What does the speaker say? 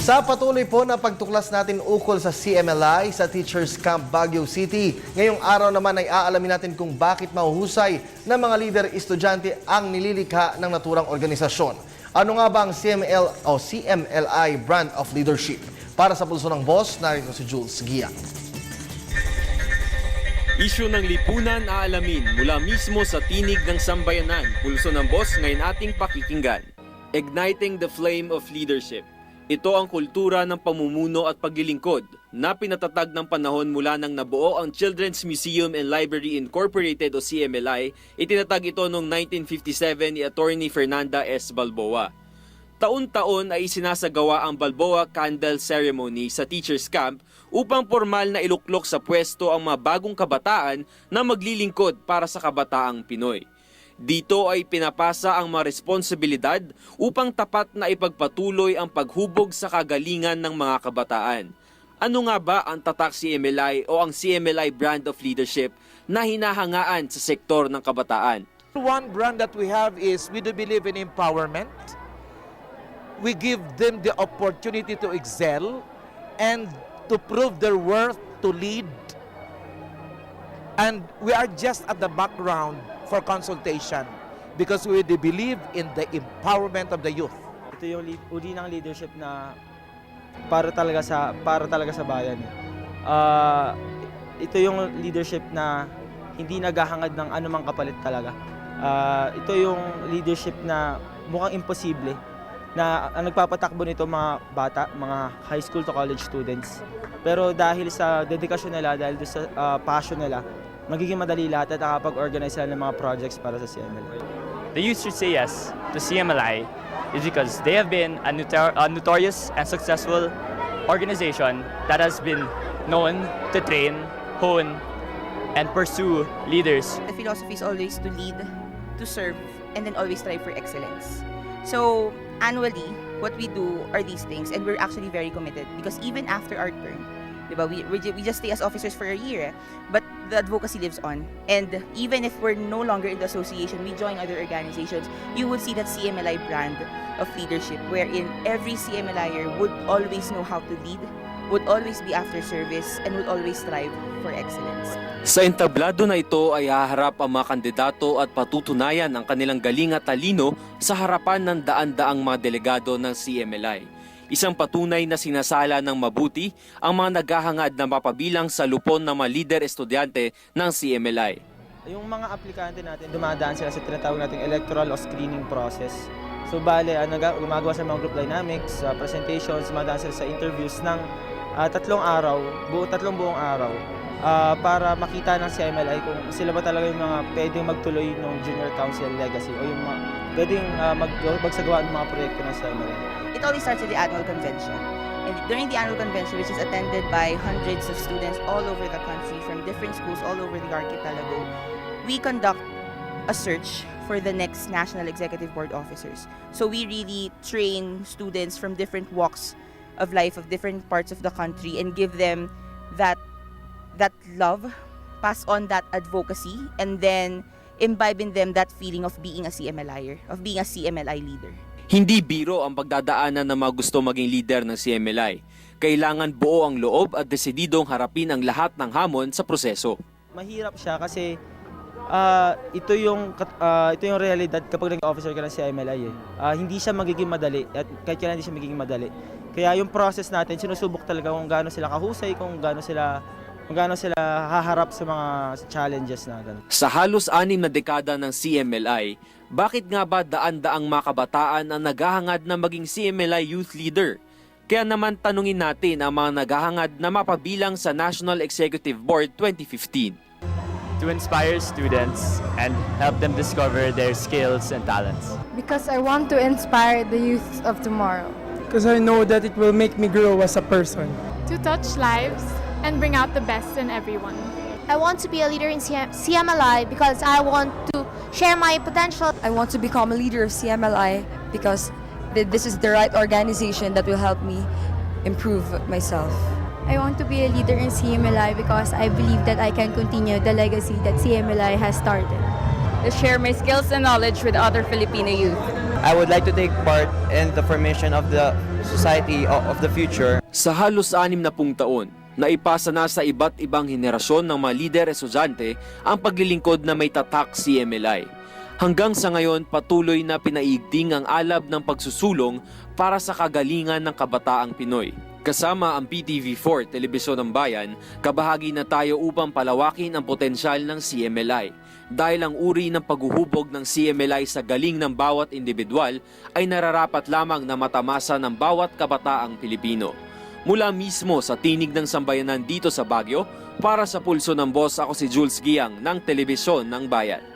Sa patuloy po na pagtuklas natin ukol sa CMLI sa Teachers Camp Baguio City, ngayong araw naman ay aalamin natin kung bakit mahuhusay ng mga leader estudyante ang nililikha ng naturang organisasyon. Ano nga ba ang CMLI Brand of Leadership? Para sa Pulso ng Boss, narito si Jules Gia. Isyu ng lipunan aalamin mula mismo sa tinig ng sambayanan. Pulso ng Boss ngayon ating pakikinggan. Igniting the Flame of Leadership. Ito ang kultura ng pamumuno at paglilingkod na pinatatag ng panahon mula nang nabuo ang Children's Museum and Library Incorporated o CMLI. Itinatag ito noong 1957 ni Attorney Fernanda S. Balboa. Taon-taon ay isinasagawa ang Balboa Candle Ceremony sa Teachers Camp upang formal na iluklok sa pwesto ang mga bagong kabataan na maglilingkod para sa kabataang Pinoy. Dito ay pinapasa ang mga responsibilidad upang tapat na ipagpatuloy ang paghubog sa kagalingan ng mga kabataan. Ano nga ba ang tatak CMLI o ang CMLI Brand of Leadership na hinahangaan sa sektor ng kabataan? One brand that we have is we do believe in empowerment. We give them the opportunity to excel and to prove their worth, to lead. And we are just at the background for consultation because we do believe in the empowerment of the youth. Ito yung uri ng leadership na para talaga sa bayan. Ito yung leadership na hindi naghahangad ng anumang kapalit talaga. Ito yung leadership na mukhang imposible na ang nagpapatakbo nito mga bata, mga high school to college students. Pero dahil sa dedikasyon nila, dahil sa passion nila, magiging madali lahat at nakapag-organize sila ng mga projects para sa CMLI. The youth should say yes to CMLI is because they have been a notorious and successful organization that has been known to train, hone, and pursue leaders. The philosophy is always to lead, to serve, and then always strive for excellence. So annually, what we do are these things, and we're actually very committed because even after our term, diba, we just stay as officers for a year, but the advocacy lives on. And even if we're no longer in the association, we join other organizations, you would see that CMLI brand of leadership wherein every CMLIer would always know how to lead, would always be after service, and would always strive for excellence. Sa entablado na ito ay haharap ang mga kandidato at patutunayan ang kanilang galing at talino sa harapan ng daan-daang mga delegado ng CMLI. Isang patunay na sinasala ng mabuti ang mga naghahangad na mapabilang sa lupon ng mga leader estudyante ng CMLI. Yung mga aplikante natin, dumadaan sila sa tinatawag nating electoral o screening process. So bale, gumagawa sa mga group dynamics, presentations, dumadaan sila sa interviews ng tatlong buong araw para makita ng CMLI kung sila ba talaga yung mga pwedeng magtuloy ng junior council legacy o yung mga pwedeng magsagawa ng mga proyekto ng CMLI. It always starts with the annual convention. And during the annual convention, which is attended by hundreds of students all over the country from different schools all over the archipelago, we conduct a search for the next National Executive Board officers. So we really train students from different walks of life, of different parts of the country, and give them that love, pass on that advocacy, and then imbibe in them that feeling of being a CMLIer, of being a CMLI leader. Hindi biro ang pagdadaanan ng mga gusto maging leader ng CMLI. Kailangan buo ang loob at desididong harapin ang lahat ng hamon sa proseso. Mahirap siya kasi ito yung realidad kapag naging officer ka ng CMLI. Hindi siya magiging madali at kahit kailan hindi siya magiging madali. Kaya yung process natin, sinusubok talaga kung gaano sila kahusay, kung gaano sila haharap sa mga challenges na ganun. Sa halos 6 na dekada ng CMLI, bakit nga ba daan-daang mga kabataan ang naghahangad na maging CMLI youth leader? Kaya naman tanungin natin ang mga naghahangad na mapabilang sa National Executive Board 2015. To inspire students and help them discover their skills and talents. Because I want to inspire the youth of tomorrow. Because I know that it will make me grow as a person. To touch lives and bring out the best in everyone. I want to be a leader in CMLI because I want to share my potential. I want to become a leader of CMLI because this is the right organization that will help me improve myself. I want to be a leader in CMLI because I believe that I can continue the legacy that CMLI has started. To share my skills and knowledge with other Filipino youth. I would like to take part in the formation of the society of the future. Sa halos 60 taon, naipasa na sa iba't ibang henerasyon ng mga lider estudyante ang paglilingkod na may tatak CMLI. Hanggang sa ngayon, patuloy na pinaigting ang alab ng pagsusulong para sa kagalingan ng kabataang Pinoy. Kasama ang PTV4, Telebisyon ng Bayan, kabahagi na tayo upang palawakin ang potensyal ng CMLI. Dahil ang uri ng paghuhubog ng CMLI sa galing ng bawat individual ay nararapat lamang na matamasa ng bawat kabataang Pilipino. Mula mismo sa tinig ng sambayanan dito sa Baguio, para sa Pulso ng Boss, ako si Jules Giang ng Telebisyon ng Bayan.